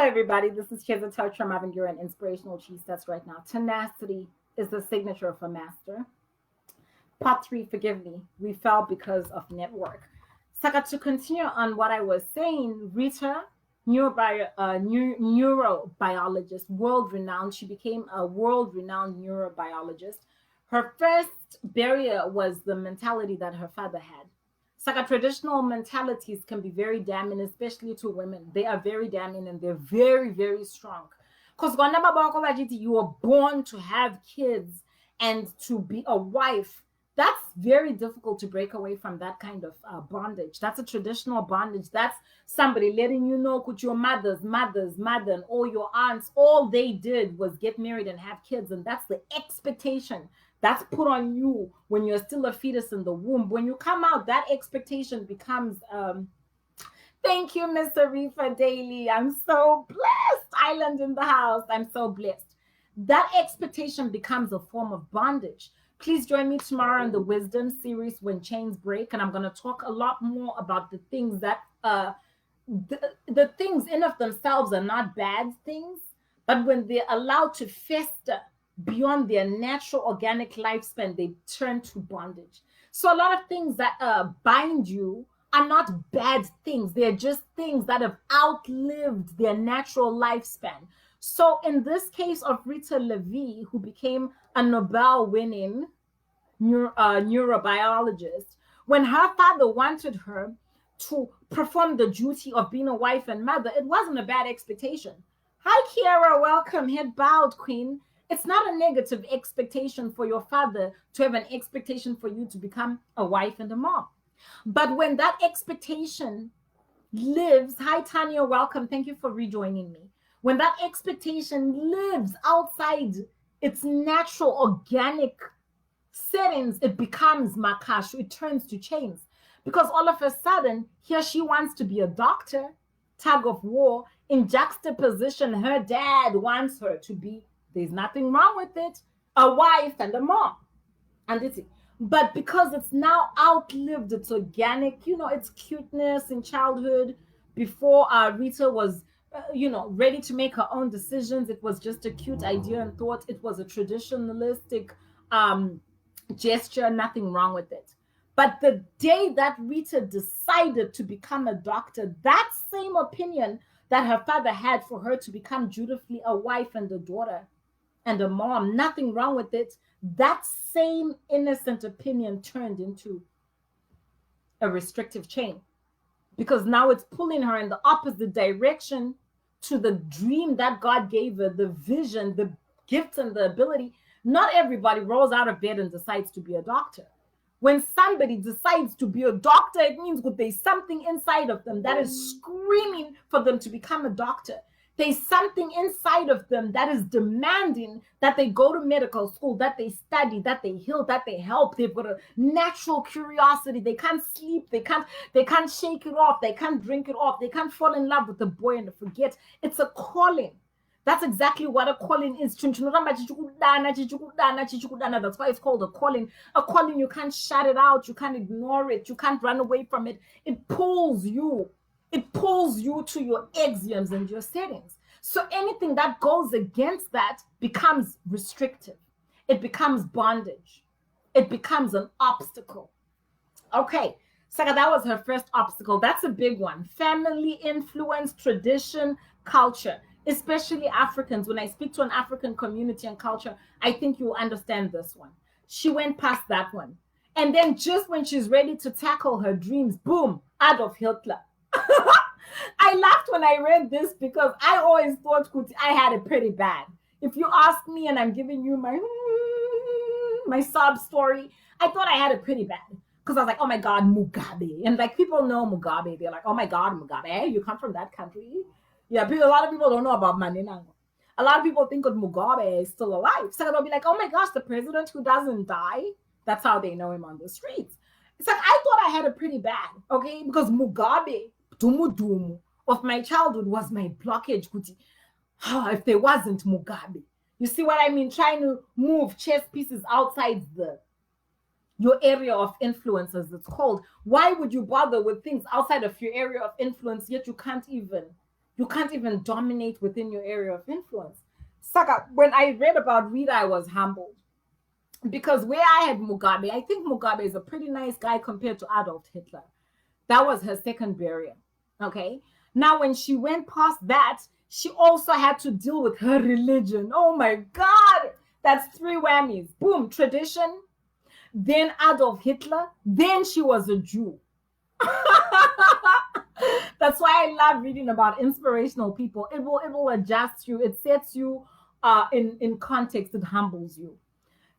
everybody. This is Chesa Touch from having your an inspirational cheese test right now. Tenacity is the signature of a master. Part three, forgive me. We fell because of network. Saka, to continue on what I was saying, Rita, neurobiologist, world renowned. She became a world renowned neurobiologist. Her first barrier was the mentality that her father had. Saka, traditional mentalities can be very damning, especially to women. They are very damning and they're very, very strong. Because you were born to have kids and to be a wife. That's very difficult to break away from that kind of bondage. That's a traditional bondage. That's somebody letting you know that your mother, and all your aunts, all they did was get married and have kids. And that's the expectation that's put on you when you're still a fetus in the womb. When you come out, that expectation becomes, thank you, Miss Arifa Daily. I'm so blessed. Island in the house. I'm so blessed. That expectation becomes a form of bondage. Please join me tomorrow in the Wisdom series when chains break. And I'm going to talk a lot more about the things that, the things in of themselves are not bad things, but when they're allowed to fester beyond their natural organic lifespan, they turn to bondage. So a lot of things that bind you are not bad things. They're just things that have outlived their natural lifespan. So in this case of Rita Levi, who became a Nobel-winning neurobiologist, when her father wanted her to perform the duty of being a wife and mother, it wasn't a bad expectation. Hi, Kiara. Welcome. Head bowed, queen. It's not a negative expectation for your father to have an expectation for you to become a wife and a mom. But when that expectation lives, hi, Tanya, welcome. Thank you for rejoining me. When that expectation lives outside its natural organic settings, it becomes makashu, it turns to chains. Because all of a sudden, here she wants to be a doctor, tug of war. In juxtaposition, her dad wants her to be, there's nothing wrong with it, a wife and a mom. And it's, but because it's now outlived its organic, its cuteness in childhood, before Rita was, ready to make her own decisions, it was just a cute idea and thought. It was a traditionalistic gesture, nothing wrong with it. But the day that Rita decided to become a doctor, that same opinion that her father had for her to become dutifully a wife and a daughter and a mom, nothing wrong with it, that same innocent opinion turned into a restrictive chain, because now it's pulling her in the opposite direction to the dream that God gave her, the vision, the gifts and the ability. Not everybody rolls out of bed and decides to be a doctor. When somebody decides to be a doctor, it means that there's something inside of them that is screaming for them to become a doctor. There's something inside of them that is demanding that they go to medical school, that they study, that they heal, that they help. They've got a natural curiosity. They can't sleep. They can't shake it off. They can't drink it off. They can't fall in love with the boy and forget. It's a calling. That's exactly what a calling is. That's why it's called a calling. A calling, you can't shut it out. You can't ignore it. You can't run away from it. It pulls you. It pulls you to your axioms and your settings. So anything that goes against that becomes restrictive. It becomes bondage. It becomes an obstacle. Okay, Saka, that was her first obstacle. That's a big one. Family influence, tradition, culture, especially Africans. When I speak to an African community and culture, I think you will understand this one. She went past that one. And then just when she's ready to tackle her dreams, boom, Adolf Hitler. I laughed when I read this because I always thought I had it pretty bad. If you ask me and I'm giving you my sob story, I thought I had it pretty bad. Because I was like, oh my God, Mugabe. And like people know Mugabe. They're like, oh my God, Mugabe. Hey, you come from that country? Yeah, a lot of people don't know about Maninango. A lot of people think of Mugabe is still alive. So they'll be like, oh my gosh, the president who doesn't die. That's how they know him on the streets. It's like, I thought I had it pretty bad, okay? Because Mugabe, Dumu of my childhood was my blockage. If there wasn't Mugabe. You see what I mean? Trying to move chess pieces outside your area of influence, as it's called. Why would you bother with things outside of your area of influence, yet you can't even You can't even dominate within your area of influence. Saka, when I read about Rita, I was humbled because where I had Mugabe, I think Mugabe is a pretty nice guy compared to Adolf Hitler. That was her second barrier. Okay. Now, when she went past that, she also had to deal with her religion. Oh my God. That's three whammies. Boom, tradition, then Adolf Hitler, then she was a Jew. That's why I love reading about inspirational people. It will adjust you. It sets you in context. It humbles you.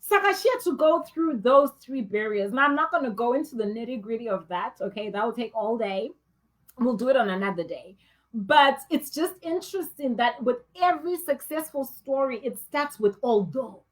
Saka, she had to go through those three barriers. Now, I'm not going to go into the nitty gritty of that. Okay, that will take all day. We'll do it on another day. But it's just interesting that with every successful story, it starts with although,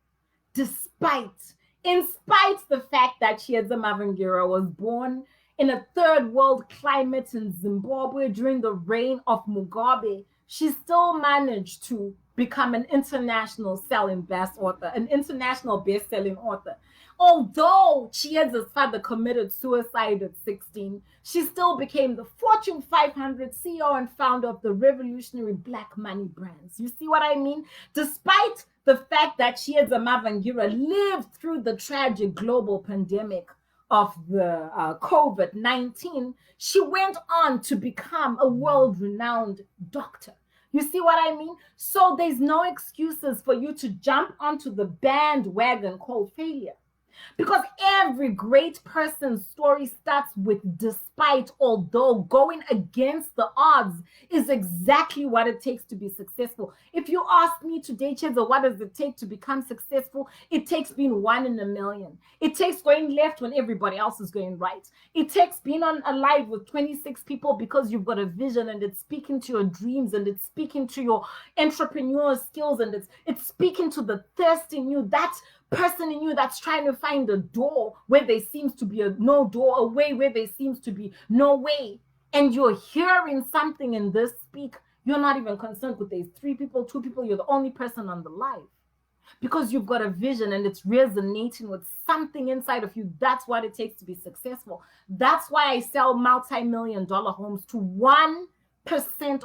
despite, in spite the fact that Chiedza Mavingira was born in a third world climate in Zimbabwe during the reign of Mugabe, she still managed to become an international selling best author, an international best-selling author. Although Chiedza's father committed suicide at 16, she still became the Fortune 500 CEO and founder of the revolutionary Black Money brands. You see what I mean? Despite the fact that Chiedza Mavingira lived through the tragic global pandemic of the COVID-19, she went on to become a world-renowned doctor. You see what I mean? So there's no excuses for you to jump onto the bandwagon called failure. Because every great person's story starts with despite, although. Going against the odds is exactly what it takes to be successful. If you ask me today, Chedza, what does it take to become successful? It takes being one in a million. It takes going left when everybody else is going right. It takes being on a live with 26 people because you've got a vision and it's speaking to your dreams and it's speaking to your entrepreneurial skills and it's speaking to the thirst in you. That's person in you that's trying to find a door where there seems to be a no door, a way where there seems to be no way, and you're hearing something in this speak, you're not even concerned with these 3 people, 2 people, you're the only person on the live because you've got a vision and it's resonating with something inside of you. That's what it takes to be successful. That's why I sell multi-million-dollar homes to 1%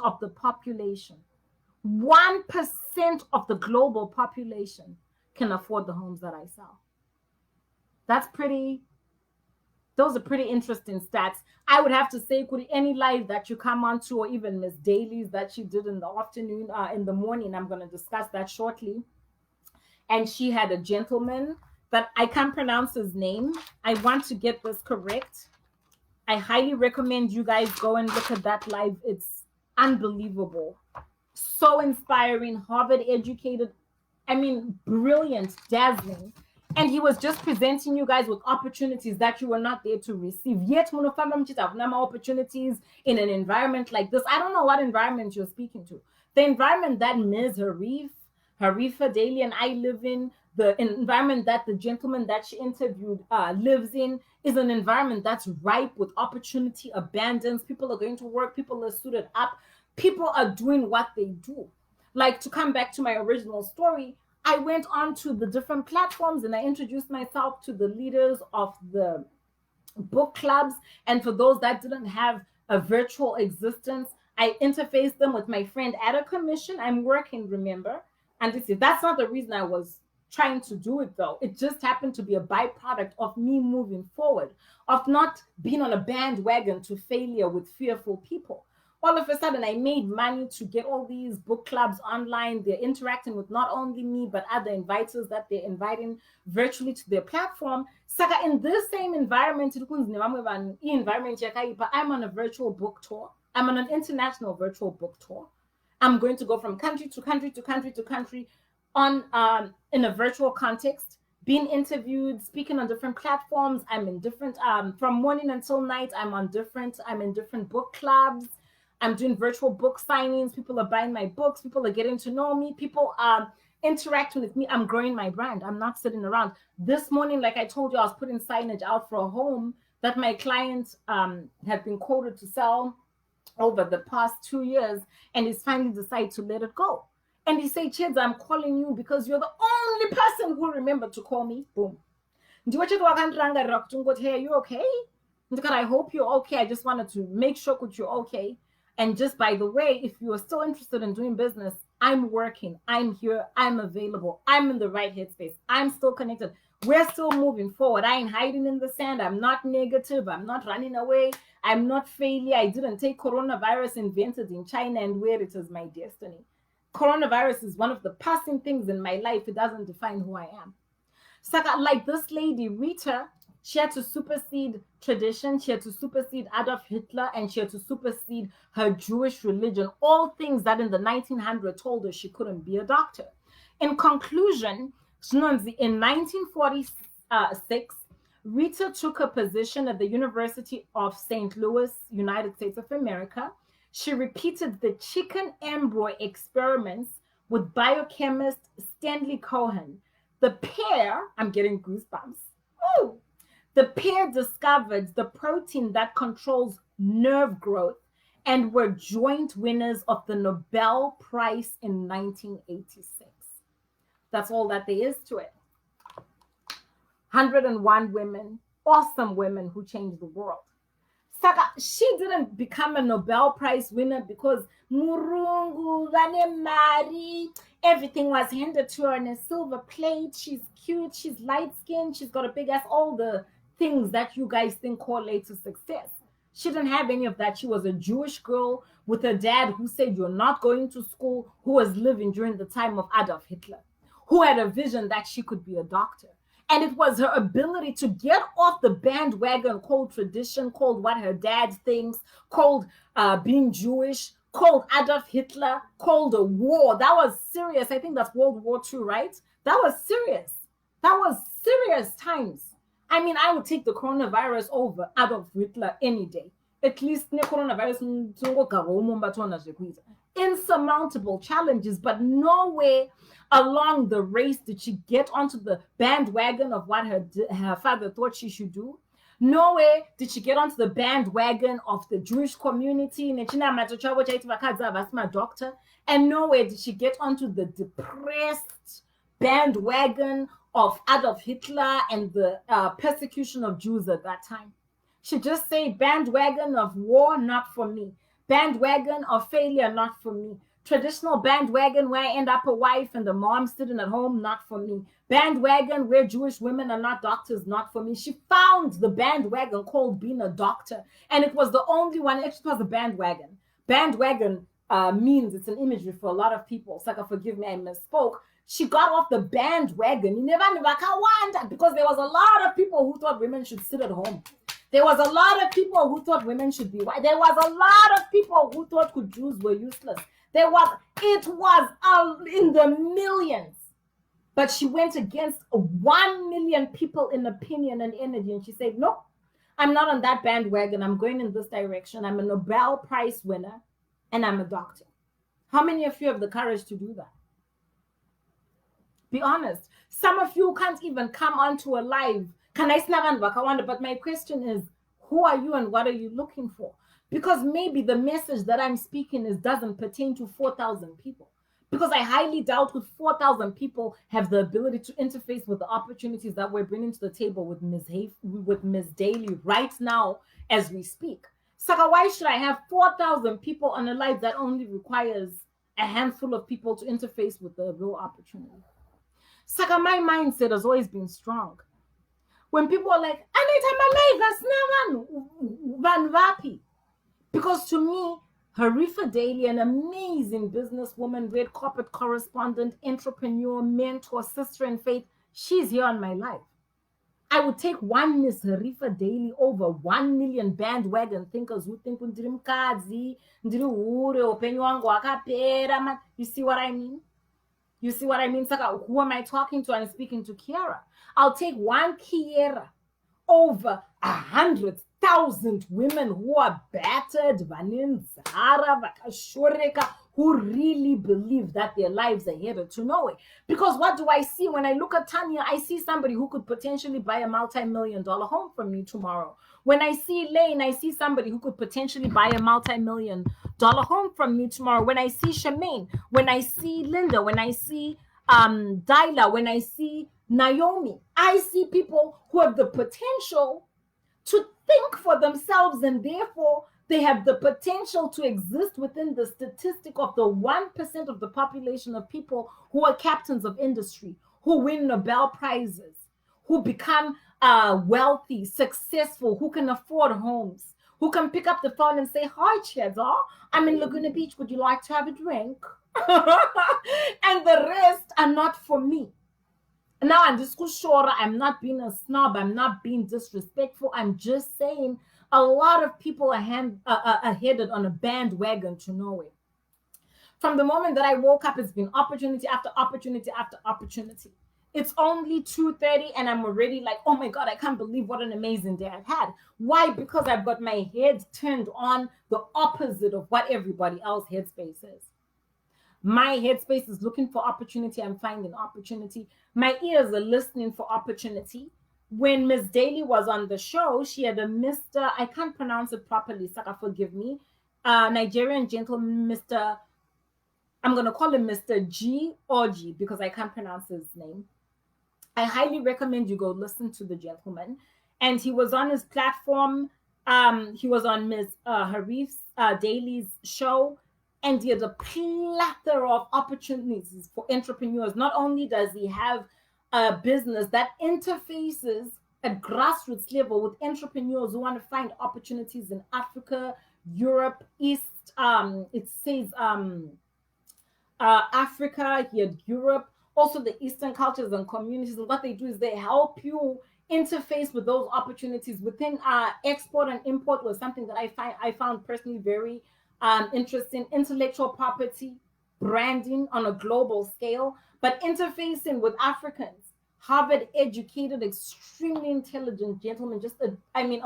of the population. 1% of the global population can afford the homes that I sell. Those are pretty interesting stats. I would have to say, could any live that you come onto, or even Miss Daly's that she did in the afternoon, in the morning, I'm going to discuss that shortly. And she had a gentleman that I can't pronounce his name. I want to get this correct. I highly recommend you guys go and look at that live. It's unbelievable. So inspiring, Harvard educated, brilliant, dazzling. And he was just presenting you guys with opportunities that you were not there to receive. Yet, opportunities in an environment like this. I don't know what environment you're speaking to. The environment that Ms. Harifa Daly and I live in, the environment that the gentleman that she interviewed lives in, is an environment that's ripe with opportunity, abundance. People are going to work. People are suited up. People are doing what they do. Like, to come back to my original story, I went on to the different platforms and I introduced myself to the leaders of the book clubs. And for those that didn't have a virtual existence, I interfaced them with my friend at a commission. I'm working, remember? And that's not the reason I was trying to do it, though. It just happened to be a byproduct of me moving forward, of not being on a bandwagon to failure with fearful people. All of a sudden, I made money to get all these book clubs online. They're interacting with not only me, but other inviters that they're inviting virtually to their platform. Saka, in this same environment, I'm on a virtual book tour. I'm on an international virtual book tour. I'm going to go from country to country to country to country on in a virtual context, being interviewed, speaking on different platforms. I'm in different, from morning until night, I'm in different book clubs. I'm doing virtual book signings. People are buying my books. People are getting to know me. People are interacting with me. I'm growing my brand. I'm not sitting around. This morning, like I told you, I was putting signage out for a home that my clients have been quoted to sell over the past 2 years, and he's finally decided to let it go. And he said, Chedza, I'm calling you because you're the only person who remembered to call me. Boom. Hey, you okay? I hope you're okay. I just wanted to make sure that you're okay. And just by the way, if you are still interested in doing business, I'm working, I'm here, I'm available, I'm in the right headspace, I'm still connected. We're still moving forward. I ain't hiding in the sand. I'm not negative. I'm not running away. I'm not failure. I didn't take coronavirus invented in China and wear it as my destiny. Coronavirus is one of the passing things in my life. It doesn't define who I am. So, like this lady, Rita, she had to supersede tradition, she had to supersede Adolf Hitler, and she had to supersede her Jewish religion. All things that in the 1900s told her she couldn't be a doctor. In conclusion, in 1946, Rita took a position at the University of St. Louis, United States of America. She repeated the chicken embryo experiments with biochemist Stanley Cohen. The pair, I'm getting goosebumps. Ooh. The pair discovered the protein that controls nerve growth and were joint winners of the Nobel Prize in 1986. That's all that there is to it. 101 women, awesome women who changed the world. Saka, she didn't become a Nobel Prize winner because Murungu, Mari, everything was handed to her on a silver plate. She's cute, she's light-skinned, she's got a big ass, all the things that you guys think correlate to success. She didn't have any of that. She was a Jewish girl with a dad who said you're not going to school, who was living during the time of Adolf Hitler, who had a vision that she could be a doctor. And it was her ability to get off the bandwagon called tradition, called what her dad thinks, called being Jewish, called Adolf Hitler, called a war. That was serious. I think that's World War II, right? That was serious. That was serious times. I mean, I would take the coronavirus over Adolf Hitler any day. At least the coronavirus, insurmountable challenges, but no way along the race did she get onto the bandwagon of what her father thought she should do. No way did she get onto the bandwagon of the Jewish community. Doctor. And no way did she get onto the depressed bandwagon of Adolf Hitler and the persecution of Jews at that time. She just said, bandwagon of war, not for me. Bandwagon of failure, not for me. Traditional bandwagon where I end up a wife and the mom sitting at home, not for me. Bandwagon where Jewish women are not doctors, not for me. She found the bandwagon called being a doctor, and it was the only one. Actually, it was a bandwagon. Bandwagon means, it's an imagery for a lot of people. Saka, forgive me, I misspoke. She got off the bandwagon. Because there was a lot of people who thought women should sit at home. There was a lot of people who thought women should be white. There was a lot of people who thought Jews were useless. It was in the millions. But she went against 1 million people in opinion and energy. And she said, no, I'm not on that bandwagon. I'm going in this direction. I'm a Nobel Prize winner and I'm a doctor. How many of you have the courage to do that? Be honest. Some of you can't even come onto a live. But my question is, who are you and what are you looking for? Because maybe the message that I'm speaking doesn't pertain to 4,000 people. Because I highly doubt with 4,000 people have the ability to interface with the opportunities that we're bringing to the table with Ms. Daly right now as we speak. Saka, why should I have 4,000 people on a live that only requires a handful of people to interface with the real opportunity? Saka, my mindset has always been strong. When people are like, because to me, Harifa Daly, an amazing businesswoman, red corporate correspondent, entrepreneur, mentor, sister in faith, she's here on my life. I would take one Miss Harifa Daly over 1 million bandwagon thinkers who think you see what I mean? You see what I mean? Saka, who am I talking to? I'm speaking to Kiara. I'll take one Kiara over 100,000 women who are battered, who really believe that their lives are headed to nowhere. Because what do I see? When I look at Tanya, I see somebody who could potentially buy a multi-million-dollar home from me tomorrow. When I see Lane, I see somebody who could potentially buy a multi-million-dollar home from me tomorrow. When I see Shemaine, when I see Linda, when I see Dyla, when I see Naomi, I see people who have the potential to think for themselves and therefore They have the potential to exist within the statistic of the 1% of the population of people who are captains of industry, who win Nobel Prizes, who become wealthy, successful, who can afford homes, who can pick up the phone and say, "Hi, Cheddar, I'm in Laguna Beach. Would you like to have a drink?" And the rest are not for me. Now, I'm just sure I'm not being a snob. I'm not being disrespectful. I'm just saying a lot of people are headed on a bandwagon to nowhere. From the moment that I woke up, it's been opportunity after opportunity after opportunity. It's only 2:30 and I'm already like, oh my God, I can't believe what an amazing day I've had. Why? Because I've got my head turned on the opposite of what everybody else headspace is. My headspace is looking for opportunity. I'm finding opportunity. My ears are listening for opportunity. When Miss Daly was on the show, she had a Mr. I can't pronounce it properly, Saka, forgive me. Nigerian gentleman, Mr. I'm going to call him Mr. G or G because I can't pronounce his name. I highly recommend you go listen to the gentleman. And he was on his platform. He was on Ms. Harif's Daly's show. And he had a plethora of opportunities for entrepreneurs. Not only does he have a business that interfaces at grassroots level with entrepreneurs who want to find opportunities in Africa, Europe, East, it says Africa, he had Europe, also the Eastern cultures and communities. And what they do is they help you interface with those opportunities within export and import was something that I found personally very interesting. Intellectual property, branding on a global scale, but interfacing with Africans. Harvard educated, extremely intelligent gentleman, just a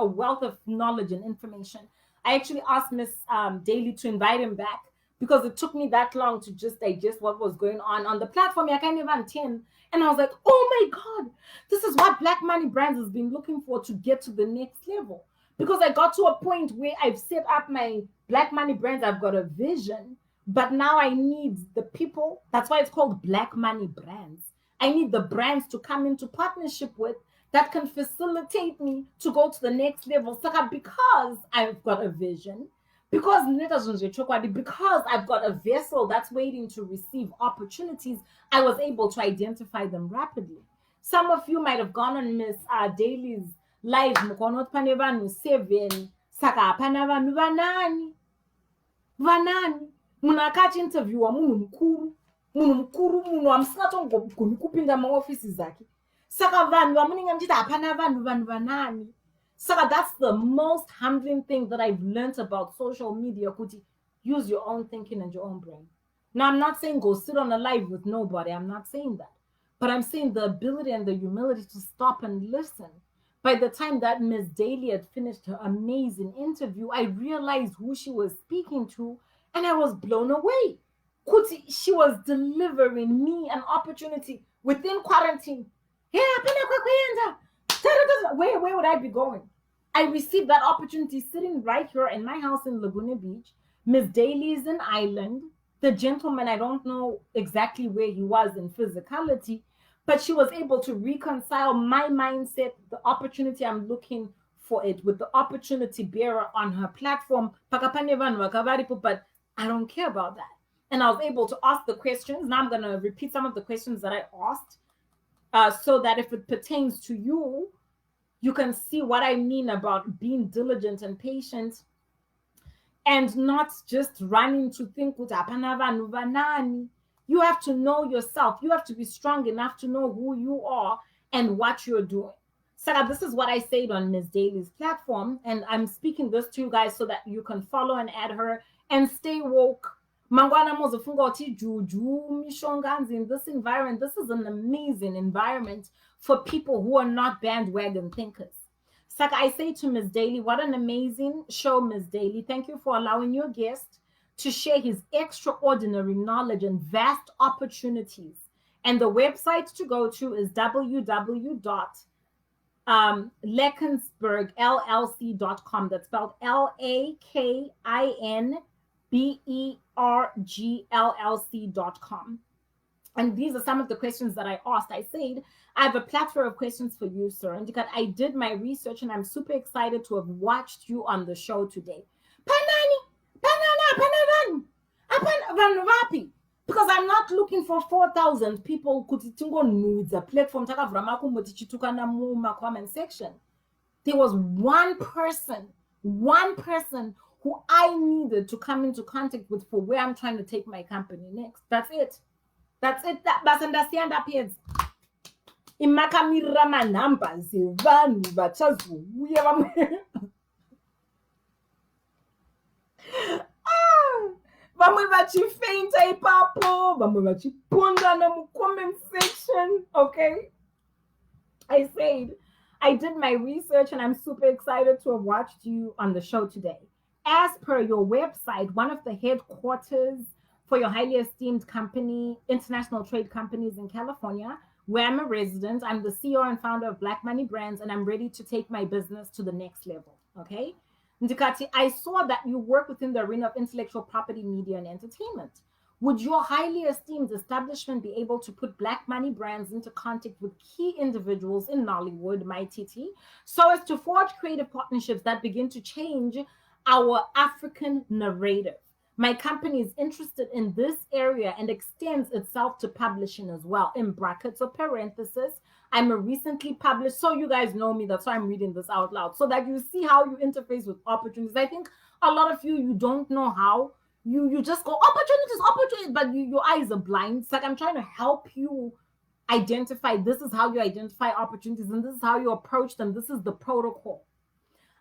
wealth of knowledge and information. I actually asked Miss Daly to invite him back because it took me that long to just digest what was going on the platform. I can't even 10. And I was like, oh my God, this is what Black Money Brands has been looking for to get to the next level. Because I got to a point where I've set up my Black Money Brands, I've got a vision, but now I need the people. That's why it's called Black Money Brands. I need the brands to come into partnership with that can facilitate me to go to the next level. So because I've got a vision, because I've got a vessel that's waiting to receive opportunities, I was able to identify them rapidly. Some of you might have gone on Miss Daly's live mukonot pane vanhu 7 saka hapana vanhu vanani munhu akachinterviewa munhu mukuru munhu amusingatongogoni kupinda maofisi zake saka vanhu vamunenge muchiti hapana vanhu vanani. Saka that's the most humbling thing that I've learned about social media, kuti use your own thinking and your own brain. Now, I'm not saying go sit on a live with nobody. I'm not saying that. But I'm saying the ability and the humility to stop and listen. By the time that Ms. Daly had finished her amazing interview, I realized who she was speaking to, and I was blown away. Kuti, she was delivering me an opportunity within quarantine. Where would I be going? I received that opportunity sitting right here in my house in Laguna Beach. Miss Daly is in Ireland. The gentleman, I don't know exactly where he was in physicality, but she was able to reconcile my mindset, the opportunity I'm looking for it, with the opportunity bearer on her platform. But I don't care about that. And I was able to ask the questions. Now I'm going to repeat some of the questions that I asked so that if it pertains to you, you can see what I mean about being diligent and patient and not just running to think, you have to know yourself. You have to be strong enough to know who you are and what you're doing. So this is what I said on Ms. Daly's platform, and I'm speaking this to you guys so that you can follow and add her and stay woke. Mangwana mozofunga oti juju mishonganzi in this environment. This is an amazing environment for people who are not bandwagon thinkers. So I say to Ms. Daly, what an amazing show, Ms. Daly. Thank you for allowing your guest to share his extraordinary knowledge and vast opportunities. And the website to go to is www.lekensbergllc.com. That's spelled LAKINBERGLLC.com. And these are some of the questions that I asked. I said, I have a plethora of questions for you, sir. And I did my research and I'm super excited to have watched you on the show today. Panani, vanhu vapi? Because I'm not looking for 4,000 people kuti tingonhuhwidza platform takavhura makumbo tichitukana muma-comment section. There was one person who I needed to come into contact with for where I'm trying to take my company next. That's it. Basi ndasiyanda pedzi. Imakamirira manambers evanhu vachazouya vamwe. Vamwe vachifeinta ipapo, vamwe vachipundana mu-comment section, okay? I said, I did my research and I'm super excited to have watched you on the show today. As per your website, one of the headquarters for your highly esteemed company, International Trade Companies in California, where I'm a resident, I'm the CEO and founder of Black Money Brands, and I'm ready to take my business to the next level, okay? Ndikati, I saw that you work within the arena of intellectual property, media, and entertainment. Would your highly esteemed establishment be able to put Black Money Brands into contact with key individuals in Nollywood, my TT, so as to forge creative partnerships that begin to change our African narrative? My company is interested in this area and extends itself to publishing as well. In brackets or parenthesis, I'm a recently published, so you guys know me, that's why I'm reading this out loud, so that you see how you interface with opportunities. I think a lot of you don't know how. You just go, opportunities, but your eyes are blind. It's like I'm trying to help you identify, this is how you identify opportunities, and this is how you approach them. This is the protocol.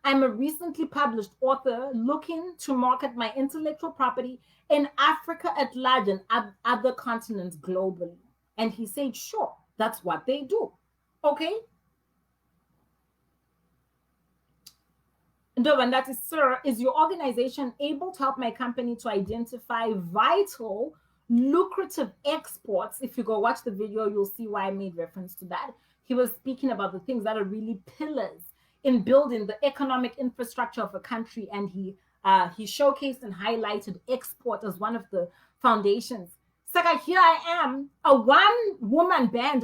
I'm a recently published author looking to market my intellectual property in Africa at large and other continents globally. And he said, sure, that's what they do. Okay? And that is, sir, is your organization able to help my company to identify vital, lucrative exports? If you go watch the video, you'll see why I made reference to that. He was speaking about the things that are really pillars in building the economic infrastructure of a country, and he showcased and highlighted export as one of the foundations. Saka, here I am, a one-woman band,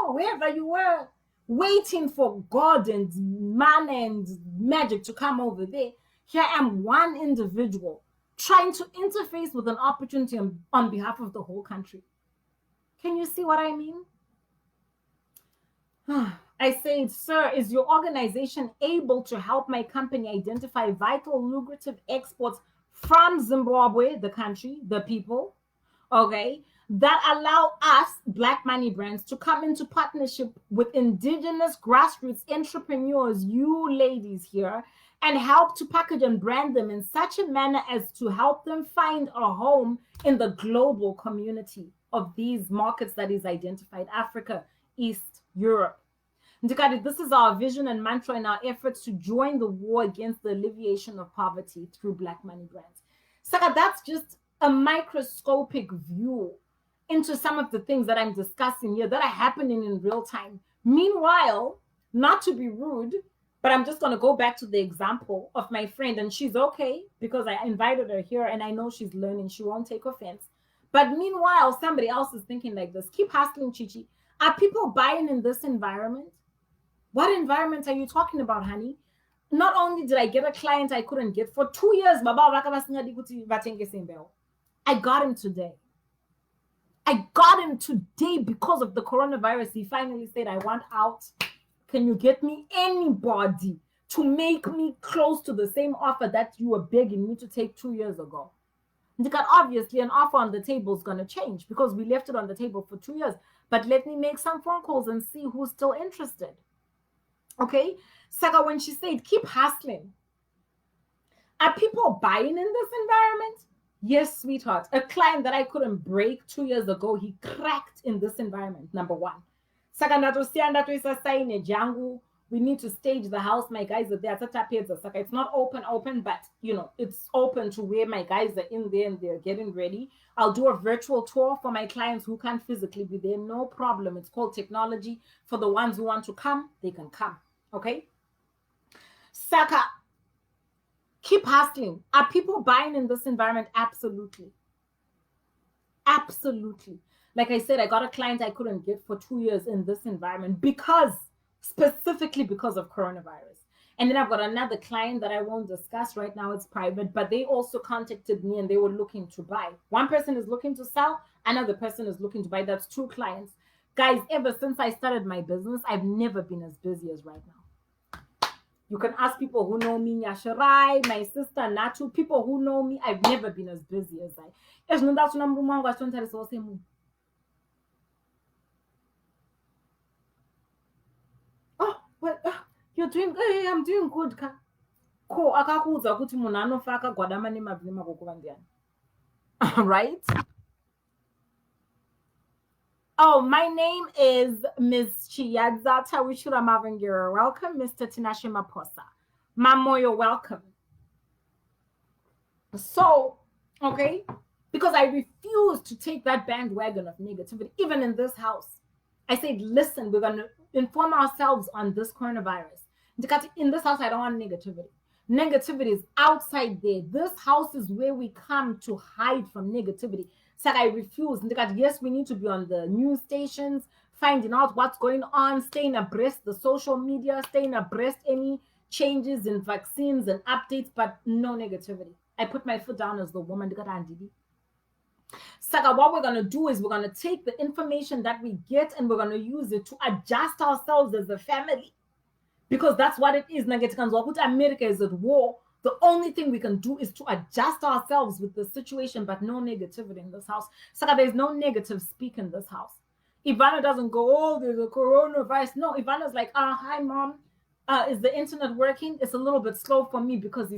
wherever you were, waiting for God and man and magic to come over there. Here I am, one individual, trying to interface with an opportunity on behalf of the whole country. Can you see what I mean? I said, sir, is your organization able to help my company identify vital, lucrative exports from Zimbabwe, the country, the people, okay, that allow us, Black Money Brands, to come into partnership with indigenous grassroots entrepreneurs, you ladies here, and help to package and brand them in such a manner as to help them find a home in the global community of these markets that is identified: Africa, East, Europe. Ndikati, this is our vision and mantra in our efforts to join the war against the alleviation of poverty through Black Money Brands. Saka, that's just a microscopic view into some of the things that I'm discussing here that are happening in real time. Meanwhile, not to be rude, but I'm just going to go back to the example of my friend, and she's okay because I invited her here and I know she's learning. She won't take offense. But meanwhile, somebody else is thinking like this. Keep hustling, Chichi. Are people buying in this environment? What environment are you talking about, honey? Not only did I get a client I couldn't get for 2 years, I got him today. I got him today because of the coronavirus. He finally said, I want out. Can you get me anybody to make me close to the same offer that you were begging me to take 2 years ago? Because obviously an offer on the table is going to change because we left it on the table for 2 years. But let me make some phone calls and see who's still interested. Okay? Saka, when she said, keep hustling, are people buying in this environment? Yes, sweetheart. A client that I couldn't break 2 years ago, he cracked in this environment, number one. Saka, we need to stage the house. My guys are there. Saka, it's not open, but you know, it's open to where my guys are in there and they're getting ready. I'll do a virtual tour for my clients who can't physically be there. No problem. It's called technology. For the ones who want to come, they can come. Okay? Saka, keep hustling. Are people buying in this environment? Absolutely. Absolutely. Like I said, I got a client I couldn't get for 2 years in this environment specifically because of coronavirus. And then I've got another client that I won't discuss right now. It's private, but they also contacted me and they were looking to buy. One person is looking to sell, another person is looking to buy. That's 2 clients. Guys, ever since I started my business, I've never been as busy as right now. You can ask people who know me, Nyasharai, my sister, Natu, people who know me, I've never been as busy as I. Oh, well, you're doing good. Hey, I'm doing good. Ko akakuudza kuti munhu anofa akagwadama nemabvi nemagokuva ndiani. Right? Oh, my name is Ms. Chiadza Tawishura Mavangira. Welcome, Mr. Tinashe Maposa. Mamo, you're welcome. So, okay, because I refuse to take that bandwagon of negativity, even in this house. I said, listen, we're going to inform ourselves on this coronavirus. In this house, I don't want negativity. Negativity is outside there. This house is where we come to hide from negativity. So I refuse. Yes, we need to be on the news stations, finding out what's going on, staying abreast the social media, staying abreast any changes in vaccines and updates, but no negativity. I put my foot down as the woman. So what we're going to do is we're going to take the information that we get and we're going to use it to adjust ourselves as a family. Because that's what it is. America is at war. The only thing we can do is to adjust ourselves with the situation, but no negativity in this house. So there's no negative speak in this house. Ivana doesn't go, oh, there's a coronavirus. No, Ivana's like, hi, mom. Is the internet working? It's a little bit slow for me because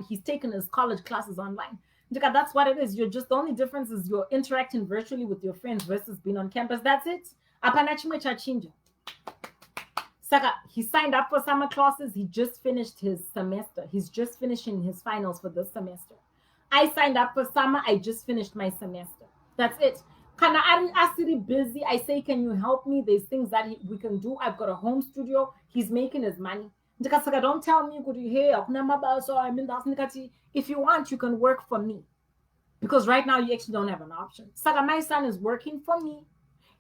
he's taken his college classes online. That's what it is. You're just, the only difference is you're interacting virtually with your friends versus being on campus. That's it. Saka, he signed up for summer classes. He just finished his semester. He's just finishing his finals for this semester. I signed up for summer. I just finished my semester. That's it. Kana Asiri busy. I say, can you help me? There's things that we can do. I've got a home studio. He's making his money. Don't tell me, if you want, you can work for me. Because right now, you actually don't have an option. Saka, my son is working for me.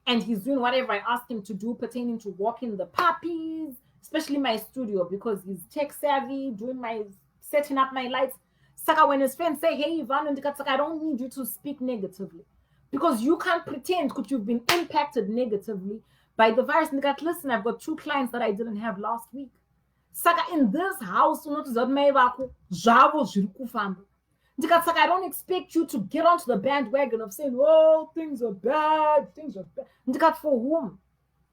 And he's doing whatever I asked him to do pertaining to walking the puppies, especially my studio, because he's tech savvy, setting up my lights. Saka, when his friends say, hey, Ivan, I don't need you to speak negatively. Because you can't pretend that you've been impacted negatively by the virus. Listen, I've got 2 clients that I didn't have last week. Saka, in this house, I don't expect you to get onto the bandwagon of saying, oh, things are bad. For whom?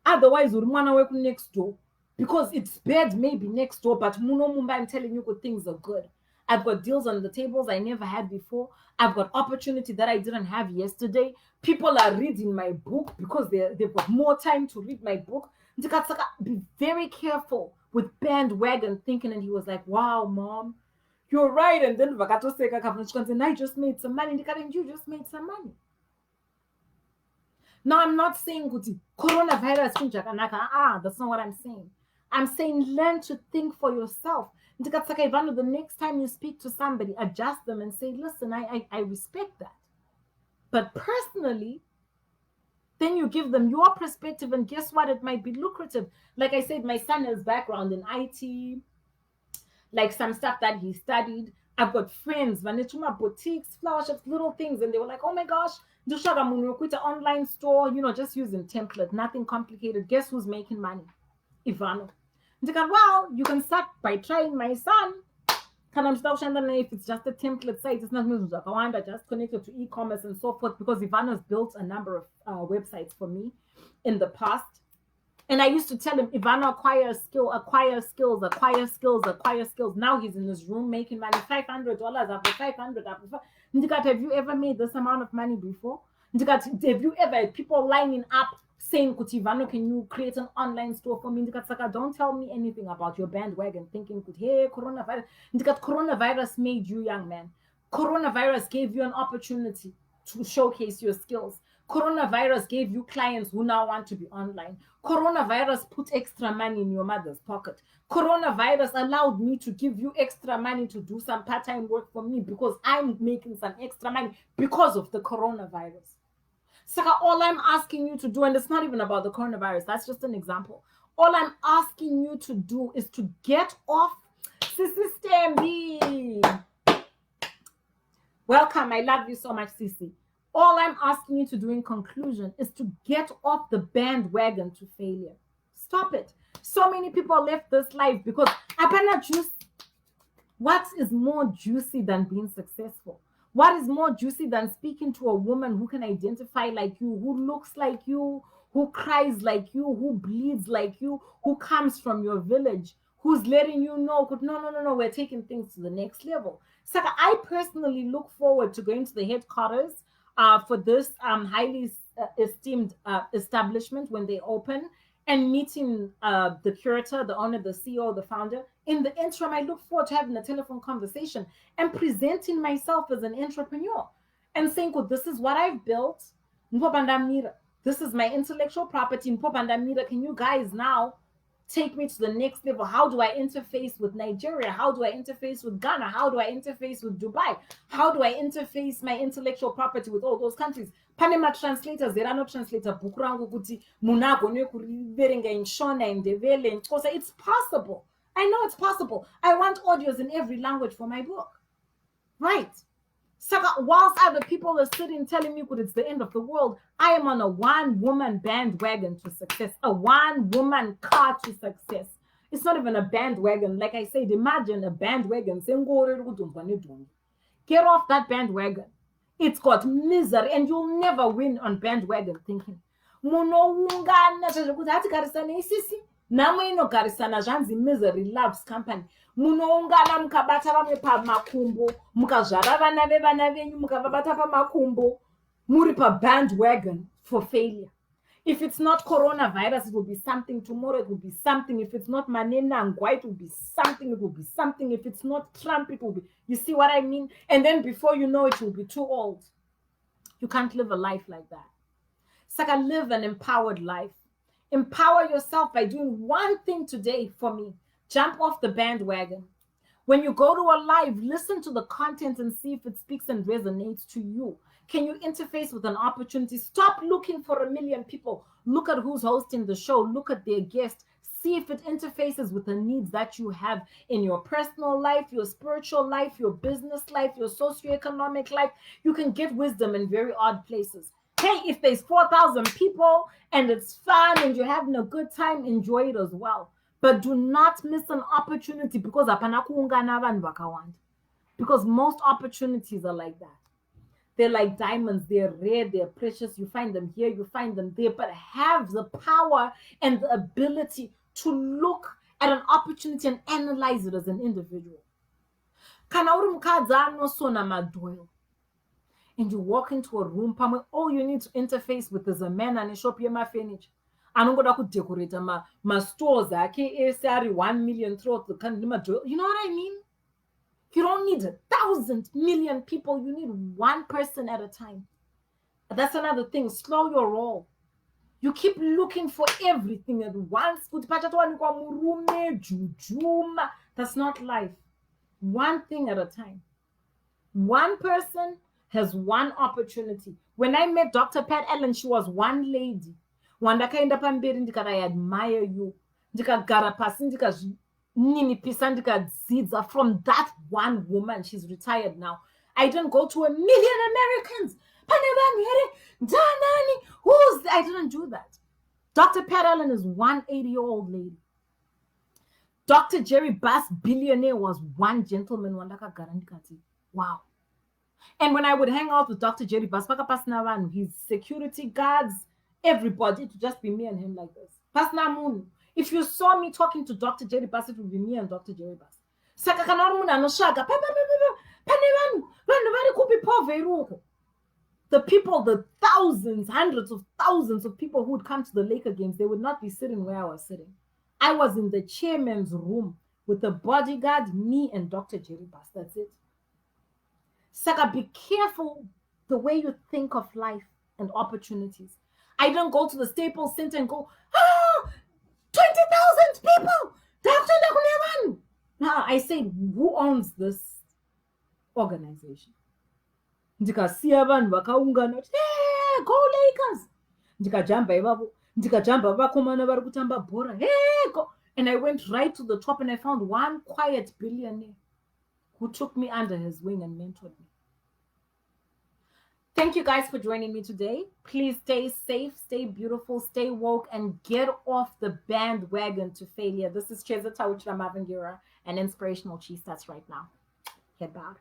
Otherwise, we'll work next door. Because it's bad maybe next door, but I'm telling you good things are good. I've got deals on the tables I never had before. I've got opportunity that I didn't have yesterday. People are reading my book because they've got more time to read my book. Be very careful with bandwagon thinking. And he was like, wow, mom, you're right. And then I just made some money. And you just made some money. Now, I'm not saying coronavirus. That's not what I'm saying. I'm saying learn to think for yourself. The next time you speak to somebody, adjust them and say, listen, I respect that. But personally, then you give them your perspective, and guess what? It might be lucrative. Like I said, my son has background in IT, like some stuff that he studied. I've got friends, Vanetuma boutiques, flower shops, little things, and they were like, oh my gosh, quit an online store, just using template, nothing complicated. Guess who's making money? Ivano. Well, you can start by trying my son. If it's just a template site, it's not just connected to e-commerce and so forth, because Ivano's built a number of websites for me in the past. And I used to tell him, Ivano, acquire skills. Now he's in his room making money, $500 after $500. Have you ever made this amount of money before? Have you ever had people lining up saying, Ivano, can you create an online store for me? Don't tell me anything about your bandwagon thinking, hey, coronavirus. Coronavirus made you young man. Coronavirus gave you an opportunity to showcase your skills. Coronavirus gave you clients who now want to be online. Coronavirus put extra money in your mother's pocket. Coronavirus allowed me to give you extra money to do some part-time work for me because I'm making some extra money because of the coronavirus. So all I'm asking you to do, and it's not even about the coronavirus, that's just an example. All I'm asking you to do is to get off Sissy Stamby. Welcome. I love you so much, Sissy. All I'm asking you to do in conclusion is to get off the bandwagon to failure. Stop it. So many people left this life because apana juice. What is more juicy than being successful? What is more juicy than speaking to a woman who can identify like you, who looks like you, who cries like you, who bleeds like you, who comes from your village, who's letting you know, no, we're taking things to the next level. So I personally look forward to going to the headquarters for this highly esteemed establishment when they open, and meeting the curator, the owner, the CEO, the founder. In the interim, I look forward to having a telephone conversation and presenting myself as an entrepreneur and saying, well, this is what I've built. This is my intellectual property. Can you guys now take me to the next level? How do I interface with Nigeria? How do I interface with Ghana? How do I interface with Dubai? How do I interface my intellectual property with all those countries? Panama translators, there are no translator. It's possible. I know it's possible. I want audios in every language for my book. Right. So whilst other people are sitting telling me it's the end of the world, I am on a one-woman bandwagon to success, a one-woman car to success. It's not even a bandwagon. Like I said, imagine a bandwagon. Get off that bandwagon. It's got misery, and you'll never win on bandwagon thinking. Namwe inogarisana zvanzi Misery Loves Company. Munoungana mukabata vamwe pamakumbo, mukazvara vana vevana venyu mukavabata pamakumbo, muri bandwagon for failure. If it's not coronavirus, it will be something. Tomorrow it will be something. If it's not Manenangwa, it will be something. It will be something. If it's not Trump, it will be. You see what I mean? And then before you know it, you'll be too old. You can't live a life like that. Saka, live an empowered life. Empower yourself by doing one thing today for me. Jump off the bandwagon. When you go to a live, listen to the content and see if it speaks and resonates to you. Can you interface with an opportunity? Stop looking for 1 million people. Look at who's hosting the show. Look at their guests. See if it interfaces with the needs that you have in your personal life, your spiritual life, your business life, your socioeconomic life. You can get wisdom in very odd places. Hey, if there's 4,000 people and it's fun and you're having a good time, enjoy it as well. But do not miss an opportunity because most opportunities are like that. They're like diamonds. They're rare. They're precious. You find them here. You find them there. But have the power and the ability to look at an opportunity and analyze it as an individual. And you walk into a room, all you need to interface with is a man and a shop my furniture. Anongoda ku decorate ma stores ake 1 million throughout the country. You know what I mean? You don't need 1,000 million people. You need one person at a time. That's another thing. Slow your roll. You keep looking for everything at once. That's not life. One thing at a time. One person has one opportunity. When I met Dr. Pat Allen, she was one lady. Wandakaenda pamberi ndikati I admire you. Ndikagara pasi ndikazvininipisa ndikadzidza from that one woman. She's retired now. I didn't go to 1 million Americans. I didn't do that. Dr. Pat Allen is one 80-year-old lady. Dr. Jerry Bass, billionaire, was one gentleman. Wandakagara ndikati, wow. And when I would hang out with Dr. Jerry Bass, his security guards, everybody, it would just be me and him like this. If you saw me talking to Dr. Jerry Bass, it would be me and Dr. Jerry Bass. The people, the thousands, hundreds of thousands of people who would come to the Laker games, they would not be sitting where I was sitting. I was in the chairman's room with the bodyguard, me and Dr. Jerry Bass. That's it. Saka, be careful the way you think of life and opportunities. I don't go to the Staples Center and go, 20,000 people! Dr. Nakuneman! No, I said, who owns this organization? Ndikasiya vanhu vakaungana, hey, go Lakers! Ndikajamba ivavo, ndikajamba vakomana vari kutamba bhora, hey, go! And I went right to the top and I found one quiet billionaire who took me under his wing and mentored me. Thank you guys for joining me today. Please stay safe, stay beautiful, stay woke, and get off the bandwagon to failure. This is Cheza Tauchra Mavangira, an inspirational cheese that's right now. Head bowed.